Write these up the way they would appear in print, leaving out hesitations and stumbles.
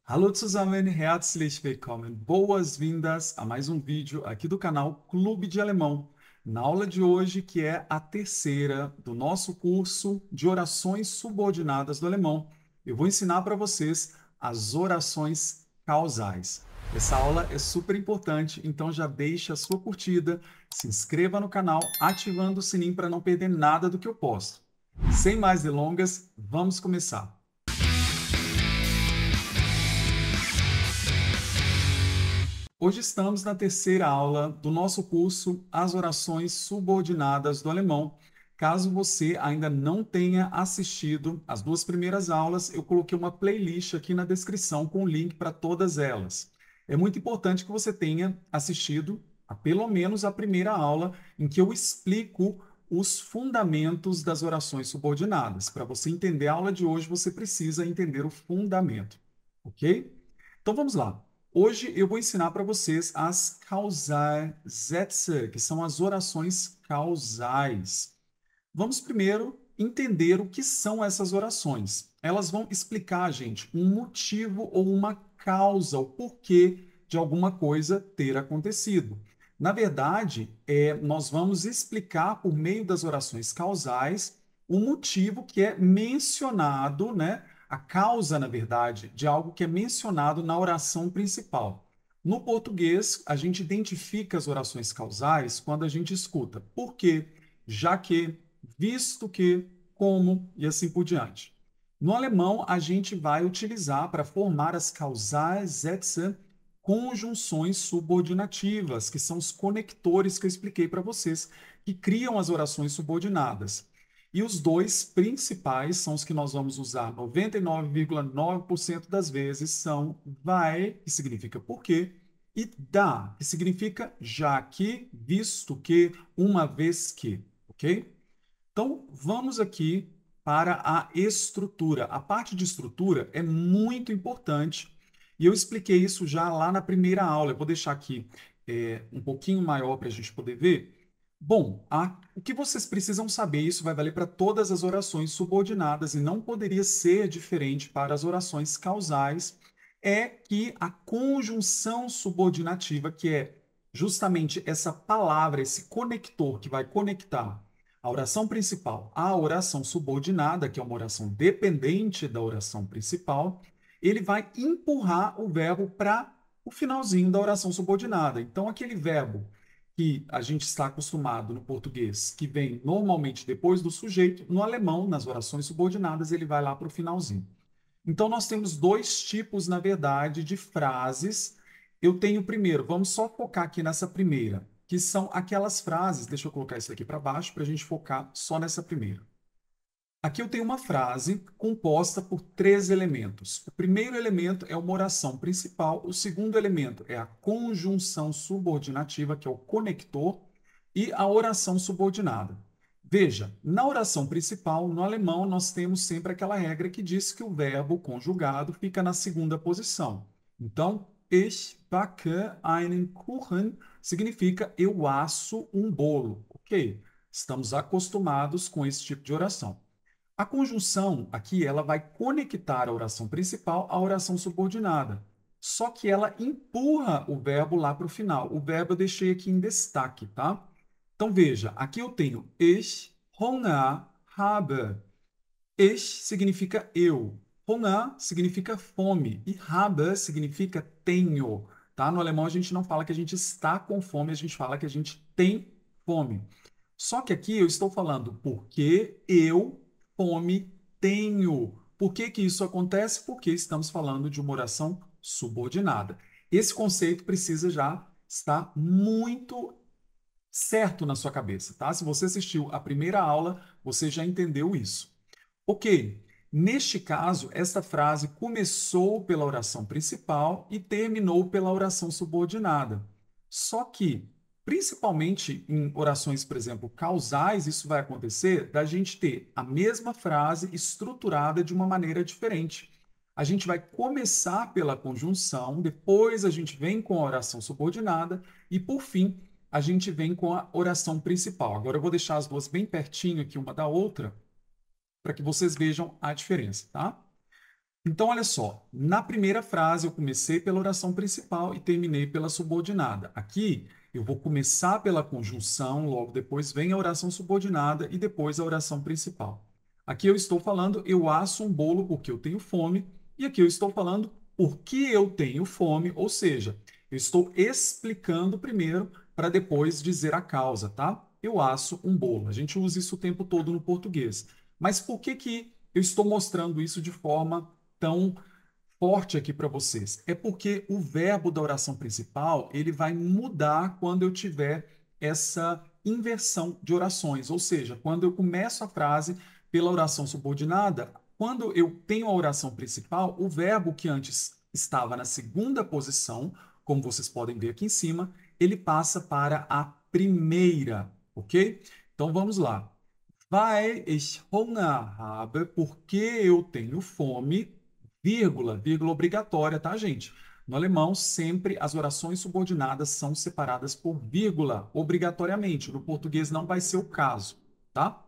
Hallo zusammen, herzlich willkommen. Boas-vindas a mais um vídeo aqui do canal Clube de Alemão. Na aula de hoje, que é a terceira do nosso curso de orações subordinadas do alemão, eu vou ensinar para vocês as orações causais. Essa aula é super importante, então já deixa a sua curtida, se inscreva no canal, ativando o sininho para não perder nada do que eu posto. Sem mais delongas, vamos começar. Hoje estamos na terceira aula do nosso curso As Orações Subordinadas do Alemão. Caso você ainda não tenha assistido as duas primeiras aulas, eu coloquei uma playlist aqui na descrição com o link para todas elas. É muito importante que você tenha assistido a pelo menos a primeira aula, em que eu explico os fundamentos das orações subordinadas. Para você entender a aula de hoje, você precisa entender o fundamento, ok? Então vamos lá. Hoje eu vou ensinar para vocês as Kausalsätze, que são as orações causais. Vamos primeiro entender o que são essas orações. Elas vão explicar, gente, um motivo ou uma causa, o porquê de alguma coisa ter acontecido. Na verdade, nós vamos explicar por meio das orações causais o motivo que é mencionado, né? A causa, na verdade, de algo que é mencionado na oração principal. No português, a gente identifica as orações causais quando a gente escuta por quê, já que, visto que, como e assim por diante. No alemão, a gente vai utilizar para formar as Kausalsätze conjunções subordinativas, que são os conectores que eu expliquei para vocês, que criam as orações subordinadas. E os dois principais são os que nós vamos usar 99,9% das vezes, são vai, que significa porque, e da, que significa já que, visto que, uma vez que, ok? Então, vamos aqui para a estrutura. A parte de estrutura é muito importante e eu expliquei isso já lá na primeira aula. Eu vou deixar aqui um pouquinho maior para a gente poder ver. Bom, o que vocês precisam saber, isso vai valer para todas as orações subordinadas e não poderia ser diferente para as orações causais, é que a conjunção subordinativa, que é justamente essa palavra, esse conector que vai conectar a oração principal à oração subordinada, que é uma oração dependente da oração principal, ele vai empurrar o verbo para o finalzinho da oração subordinada. Então, aquele verbo que a gente está acostumado no português, que vem normalmente depois do sujeito, no alemão, nas orações subordinadas, ele vai lá para o finalzinho. Então, nós temos dois tipos, na verdade, de frases. Eu tenho primeiro, vamos só focar aqui nessa primeira, que são aquelas frases. Deixa eu colocar isso aqui para baixo para a gente focar só nessa primeira. Aqui eu tenho uma frase composta por três elementos. O primeiro elemento é uma oração principal, o segundo elemento é a conjunção subordinativa, que é o conector, e a oração subordinada. Veja, na oração principal, no alemão, nós temos sempre aquela regra que diz que o verbo conjugado fica na segunda posição. Então, ich backe einen Kuchen significa eu asso um bolo. Ok, estamos acostumados com esse tipo de oração. A conjunção aqui, ela vai conectar a oração principal à oração subordinada. Só que ela empurra o verbo lá para o final. O verbo eu deixei aqui em destaque, tá? Então veja, aqui eu tenho ich Hunger habe. Ich significa eu. Hunger significa fome e habe significa tenho, tá? No alemão a gente não fala que a gente está com fome, a gente fala que a gente tem fome. Só que aqui eu estou falando porque eu, fome, tenho. Por que que isso acontece? Porque estamos falando de uma oração subordinada. Esse conceito precisa já estar muito certo na sua cabeça, tá? Se você assistiu a primeira aula, você já entendeu isso. Ok, neste caso, esta frase começou pela oração principal e terminou pela oração subordinada. Só que, principalmente em orações, por exemplo, causais, isso vai acontecer da gente ter a mesma frase estruturada de uma maneira diferente. A gente vai começar pela conjunção, depois a gente vem com a oração subordinada e, por fim, a gente vem com a oração principal. Agora eu vou deixar as duas bem pertinho aqui uma da outra para que vocês vejam a diferença, tá? Então, olha só, na primeira frase eu comecei pela oração principal e terminei pela subordinada. Aqui eu vou começar pela conjunção, logo depois vem a oração subordinada e depois a oração principal. Aqui eu estou falando eu asso um bolo porque eu tenho fome, e aqui eu estou falando porque eu tenho fome, ou seja, eu estou explicando primeiro para depois dizer a causa, tá? Eu asso um bolo. A gente usa isso o tempo todo no português. Mas por que que eu estou mostrando isso de forma tão forte aqui para vocês? É porque o verbo da oração principal, ele vai mudar quando eu tiver essa inversão de orações, ou seja, quando eu começo a frase pela oração subordinada, quando eu tenho a oração principal, o verbo que antes estava na segunda posição, como vocês podem ver aqui em cima, ele passa para a primeira, ok? Então vamos lá. Weil ich Hunger habe, porque eu tenho fome, vírgula, vírgula obrigatória, tá, gente? No alemão, sempre as orações subordinadas são separadas por vírgula, obrigatoriamente. No português não vai ser o caso, tá?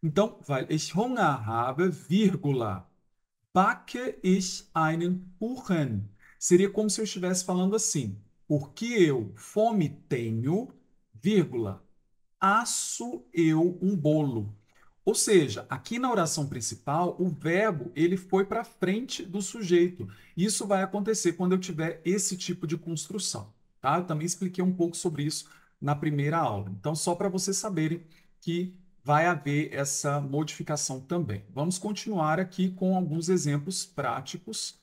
Então, weil ich Hunger habe, vírgula, backe ich einen Kuchen. Seria como se eu estivesse falando assim, porque eu fome tenho, vírgula, asso eu um bolo. Ou seja, aqui na oração principal, o verbo ele foi para frente do sujeito. Isso vai acontecer quando eu tiver esse tipo de construção, tá? Eu também expliquei um pouco sobre isso na primeira aula. Então, só para vocês saberem que vai haver essa modificação também. Vamos continuar aqui com alguns exemplos práticos.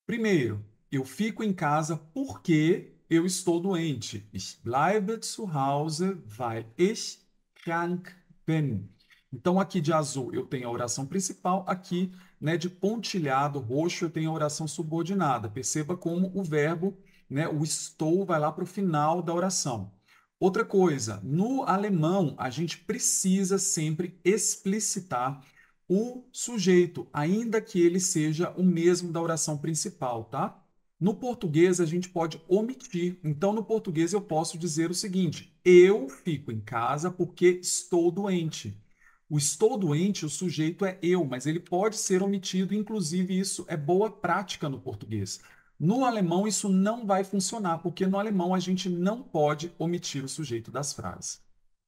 Primeiro, eu fico em casa porque eu estou doente. Ich bleibe zu Hause, weil ich krank bin. Então, aqui de azul eu tenho a oração principal, aqui, né, de pontilhado roxo eu tenho a oração subordinada. Perceba como o verbo, né, o estou vai lá para o final da oração. Outra coisa, no alemão a gente precisa sempre explicitar o sujeito, ainda que ele seja o mesmo da oração principal, tá? No português, a gente pode omitir. Então, no português, eu posso dizer o seguinte: eu fico em casa porque estou doente. O estou doente, o sujeito é eu, mas ele pode ser omitido, inclusive isso é boa prática no português. No alemão, isso não vai funcionar, porque no alemão a gente não pode omitir o sujeito das frases,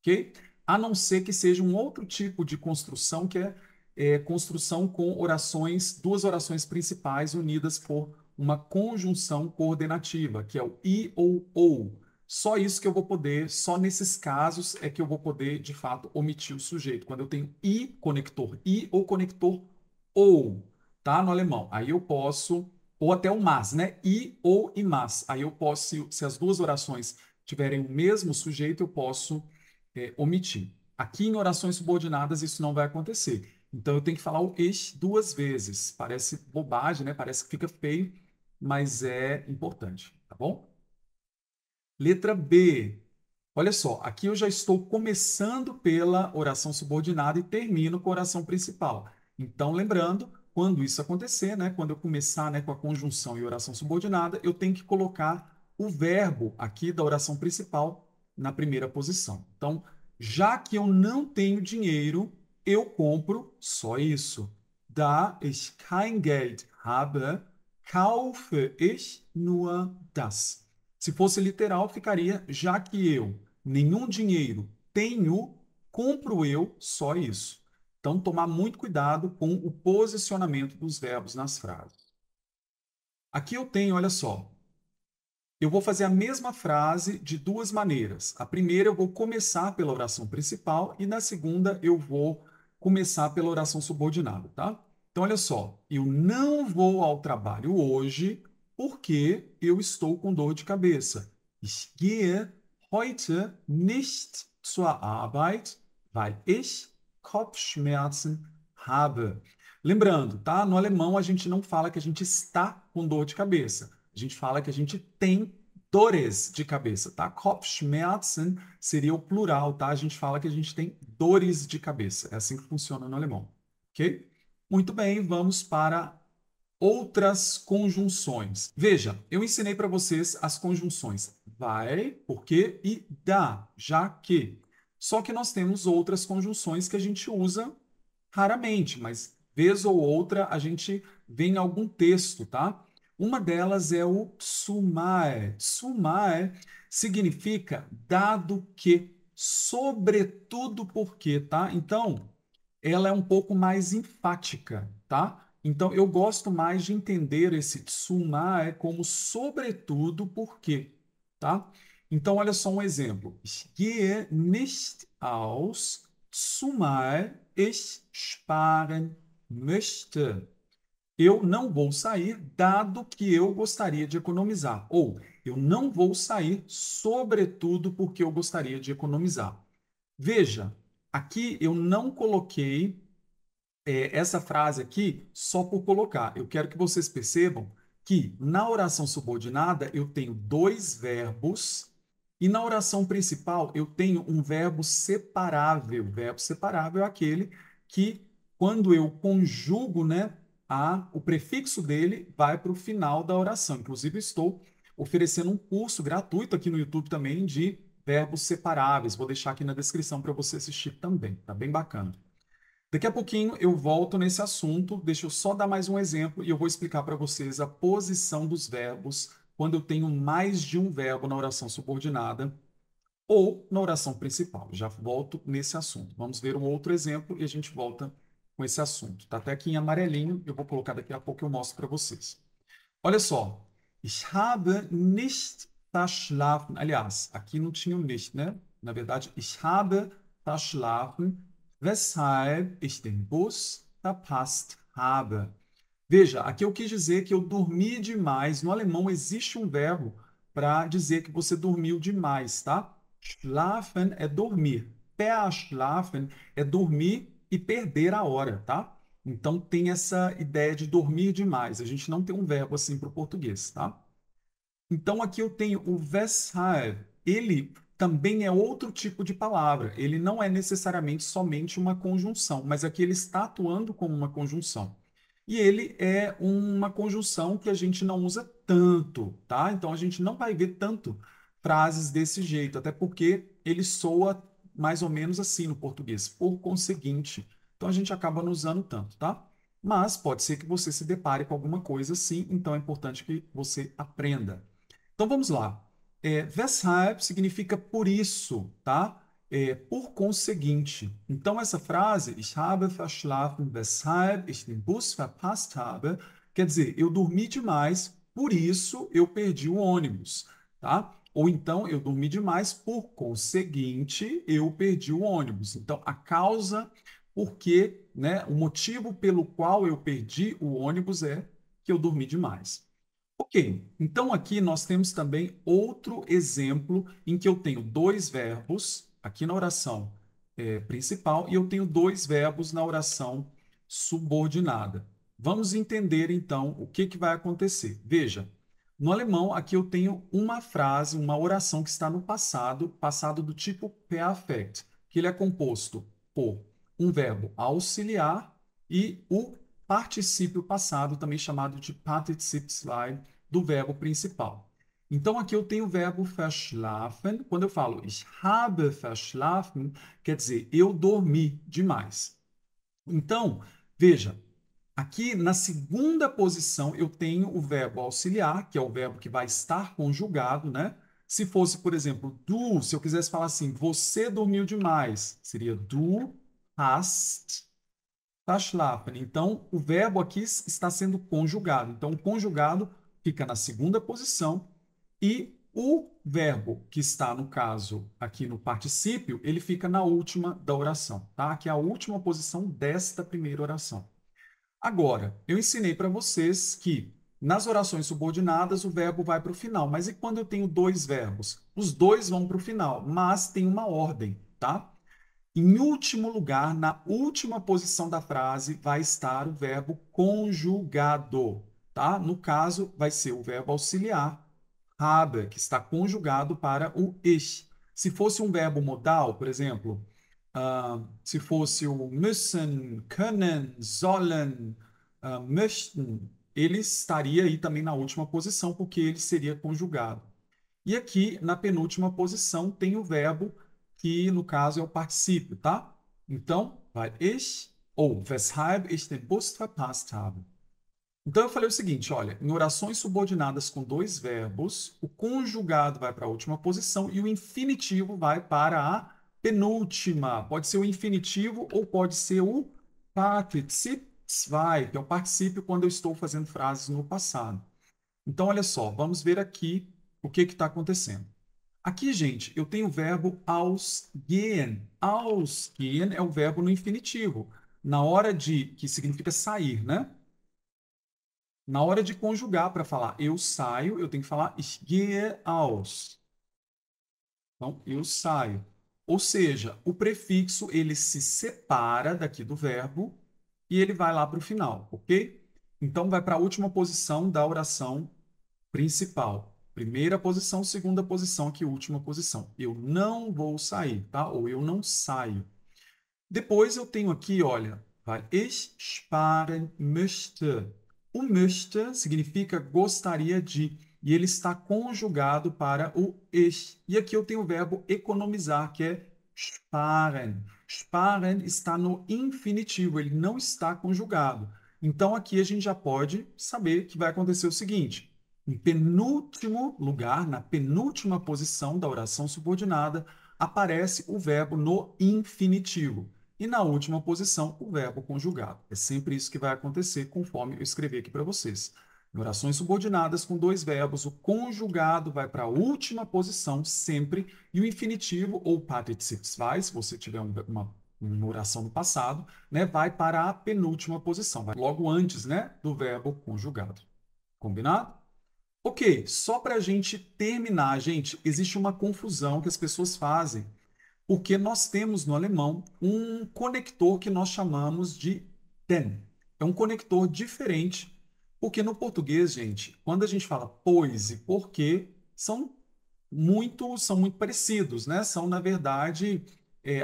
ok? A não ser que seja um outro tipo de construção que é construção com orações, duas orações principais unidas por uma conjunção coordenativa, que é o i ou. Só isso que eu vou poder, só nesses casos é que eu vou poder, de fato, omitir o sujeito. Quando eu tenho i ou conector ou, tá? No alemão. Aí eu posso, ou até o mas, né? I ou e mas. Aí eu posso, se as duas orações tiverem o mesmo sujeito, eu posso omitir. Aqui em orações subordinadas isso não vai acontecer. Então eu tenho que falar o ich duas vezes. Parece bobagem, né? Parece que fica feio, mas é importante, tá bom? Letra B. Olha só, aqui eu já estou começando pela oração subordinada e termino com a oração principal. Então, lembrando, quando isso acontecer, né, quando eu começar, né, com a conjunção e oração subordinada, eu tenho que colocar o verbo aqui da oração principal na primeira posição. Então, já que eu não tenho dinheiro, eu compro só isso. Da ich kein Geld habe, kaufe ich nur das. Se fosse literal, ficaria já que eu nenhum dinheiro tenho, compro eu só isso. Então, tomar muito cuidado com o posicionamento dos verbos nas frases. Aqui eu tenho, olha só, eu vou fazer a mesma frase de duas maneiras. A primeira eu vou começar pela oração principal e na segunda eu vou começar pela oração subordinada, tá? Então, olha só, eu não vou ao trabalho hoje porque eu estou com dor de cabeça. Ich gehe heute nicht zur Arbeit, weil ich Kopfschmerzen habe. Lembrando, tá? No alemão a gente não fala que a gente está com dor de cabeça. A gente fala que a gente tem dores de cabeça, tá? Kopfschmerzen seria o plural, tá? A gente fala que a gente tem dores de cabeça. É assim que funciona no alemão, ok? Muito bem, vamos para outras conjunções. Veja, eu ensinei para vocês as conjunções vai, porque e da, já que. Só que nós temos outras conjunções que a gente usa raramente, mas vez ou outra a gente vê em algum texto, tá? Uma delas é o sumae. Sumae significa dado que, sobretudo porque, tá? Então, ela é um pouco mais enfática, tá? Então, eu gosto mais de entender esse sumae como sobretudo porque, tá? Então, olha só um exemplo. Ich gehe nicht aus, zumal ich sparen möchte. Eu não vou sair, dado que eu gostaria de economizar. Ou, eu não vou sair, sobretudo porque eu gostaria de economizar. Veja, aqui eu não coloquei essa frase aqui só por colocar. Eu quero que vocês percebam que na oração subordinada eu tenho dois verbos e na oração principal eu tenho um verbo separável. O verbo separável é aquele que, quando eu conjugo, né, o prefixo dele vai para o final da oração. Inclusive, estou oferecendo um curso gratuito aqui no YouTube também de verbos separáveis. Vou deixar aqui na descrição para você assistir também. Tá bem bacana. Daqui a pouquinho eu volto nesse assunto, deixa eu só dar mais um exemplo e eu vou explicar para vocês a posição dos verbos quando eu tenho mais de um verbo na oração subordinada ou na oração principal. Já volto nesse assunto. Vamos ver um outro exemplo e a gente volta com esse assunto. Está até aqui em amarelinho, eu vou colocar daqui a pouco e eu mostro para vocês. Olha só. Ich habe nicht verschlafen. Aliás, aqui não tinha o nicht, né? Na verdade, ich habe verschlafen, weshalb ich den Bus verpasst habe. Veja, aqui eu quis dizer que eu dormi demais. No alemão existe um verbo para dizer que você dormiu demais, tá? Schlafen é dormir. Verschlafen é dormir e perder a hora, tá? Então tem essa ideia de dormir demais. A gente não tem um verbo assim para o português, tá? Então aqui eu tenho o weshalb. Ele também é outro tipo de palavra. Ele não é necessariamente somente uma conjunção, mas aqui ele está atuando como uma conjunção. E ele é uma conjunção que a gente não usa tanto, tá? Então a gente não vai ver tanto frases desse jeito, até porque ele soa mais ou menos assim no português, por conseguinte. Então a gente acaba não usando tanto, tá? Mas pode ser que você se depare com alguma coisa assim, então é importante que você aprenda. Então vamos lá. Weshalb significa por isso, tá? Por conseguinte. Então essa frase, ich habe verschlafen, weshalb ich den Bus verpasst habe, quer dizer, eu dormi demais, por isso eu perdi o ônibus, tá? Ou então eu dormi demais, por conseguinte eu perdi o ônibus. Então a causa, porque, né, o motivo pelo qual eu perdi o ônibus é que eu dormi demais. Ok, então aqui nós temos também outro exemplo em que eu tenho dois verbos aqui na oração principal e eu tenho dois verbos na oração subordinada. Vamos entender então o que vai acontecer. Veja, no alemão aqui eu tenho uma frase, uma oração que está no passado, passado do tipo perfect, que ele é composto por um verbo auxiliar e o particípio passado, também chamado de Partizip 2, do verbo principal. Então, aqui eu tenho o verbo verschlafen. Quando eu falo ich habe verschlafen, quer dizer, eu dormi demais. Então, veja, aqui na segunda posição eu tenho o verbo auxiliar, que é o verbo que vai estar conjugado, né? Se fosse, por exemplo, du, se eu quisesse falar assim, você dormiu demais, seria du hast verschlafen. Então, o verbo aqui está sendo conjugado. Então, o conjugado fica na segunda posição e o verbo que está, no caso, aqui no particípio, ele fica na última da oração, tá? Que é a última posição desta primeira oração. Agora, eu ensinei para vocês que nas orações subordinadas o verbo vai para o final, mas e quando eu tenho dois verbos? Os dois vão para o final, mas tem uma ordem, tá? Em último lugar, na última posição da frase, vai estar o verbo conjugado, tá? No caso, vai ser o verbo auxiliar, habe, que está conjugado para o ich. Se fosse um verbo modal, por exemplo, se fosse o müssen, können, sollen, möchten, ele estaria aí também na última posição, porque ele seria conjugado. E aqui, na penúltima posição, tem o verbo que, no caso, é o particípio, tá? Então, vai ich Ou weshalb ich den Bus verpasst habe. Então eu falei o seguinte, olha, em orações subordinadas com dois verbos, o conjugado vai para a última posição e o infinitivo vai para a penúltima. Pode ser o infinitivo ou pode ser o Partizip 2, que é o particípio quando eu estou fazendo frases no passado. Então, olha só, vamos ver aqui o que está acontecendo. Aqui, gente, eu tenho o verbo ausgehen. Ausgehen é o verbo no infinitivo. Na hora de, que significa sair, né? Na hora de conjugar para falar eu saio, eu tenho que falar ich gehe aus. Então, eu saio. Ou seja, o prefixo ele se separa daqui do verbo e ele vai lá para o final, ok? Então, vai para a última posição da oração principal. Primeira posição, segunda posição, aqui última posição. Eu não vou sair, tá? Ou eu não saio. Depois eu tenho aqui, olha, weil ich sparen möchte. O möchte significa gostaria de, e ele está conjugado para o ich. E aqui eu tenho o verbo economizar, que é sparen. Sparen está no infinitivo, ele não está conjugado. Então aqui a gente já pode saber que vai acontecer o seguinte: em penúltimo lugar, na penúltima posição da oração subordinada, aparece o verbo no infinitivo. E na última posição, o verbo conjugado. É sempre isso que vai acontecer conforme eu escrever aqui para vocês. Em orações subordinadas com dois verbos, o conjugado vai para a última posição sempre e o infinitivo ou Partizip 2, se você tiver uma oração no passado, né, vai para a penúltima posição, vai logo antes, né, do verbo conjugado. Combinado? Ok, só para a gente terminar, gente, existe uma confusão que as pessoas fazem porque nós temos no alemão um conector que nós chamamos de den. É um conector diferente, porque no português, gente, quando a gente fala pois e porque, são muito parecidos, né? São, na verdade,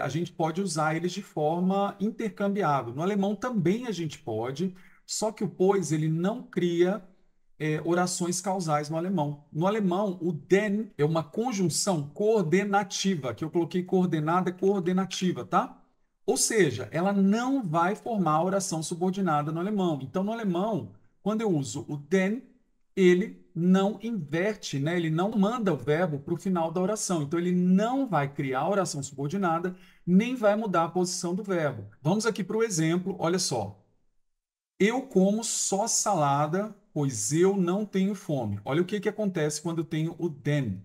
a gente pode usar eles de forma intercambiável. No alemão também a gente pode, só que o pois ele não cria orações causais no alemão. No alemão, o den é uma conjunção coordenativa, que eu coloquei coordenada é coordenativa, tá? Ou seja, ela não vai formar oração subordinada no alemão. Então, no alemão, quando eu uso o den, ele não inverte, né? Ele não manda o verbo para o final da oração. Então, ele não vai criar oração subordinada, nem vai mudar a posição do verbo. Vamos aqui para o exemplo, olha só. Eu como só salada, pois eu não tenho fome. Olha o que acontece quando eu tenho o den.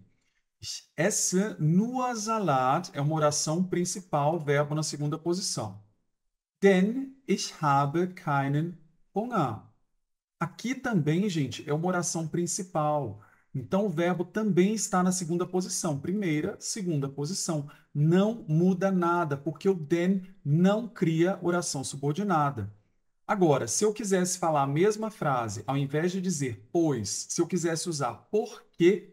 Ich esse nur Salat é uma oração principal, verbo na segunda posição. Denn ich habe keinen Hunger. Aqui também, gente, é uma oração principal. Então, o verbo também está na segunda posição. Primeira, segunda posição. Não muda nada, porque o den não cria oração subordinada. Agora, se eu quisesse falar a mesma frase, ao invés de dizer pois, se eu quisesse usar porque,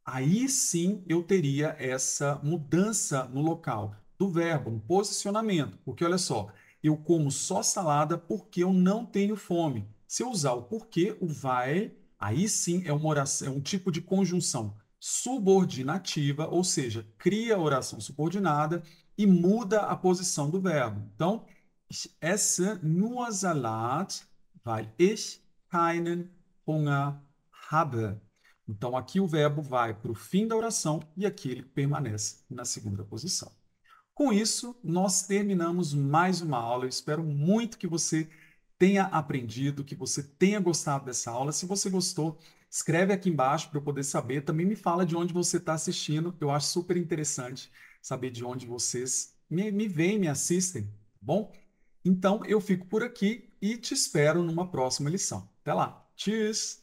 aí sim eu teria essa mudança no local do verbo, no posicionamento. Porque olha só, eu como só salada porque eu não tenho fome. Se eu usar o porque, o vai, aí sim é uma oração, é um tipo de conjunção subordinativa, ou seja, cria a oração subordinada e muda a posição do verbo. Então, ich esse nur Salat, weil ich keinen Hunger habe. Então, aqui o verbo vai para o fim da oração e aqui ele permanece na segunda posição. Com isso, nós terminamos mais uma aula. Eu espero muito que você tenha aprendido, que você tenha gostado dessa aula. Se você gostou, escreve aqui embaixo para eu poder saber. Também me fala de onde você está assistindo. Eu acho super interessante saber de onde vocês me veem, me assistem, tá bom? Então, eu fico por aqui e te espero numa próxima lição. Até lá. Tschüss!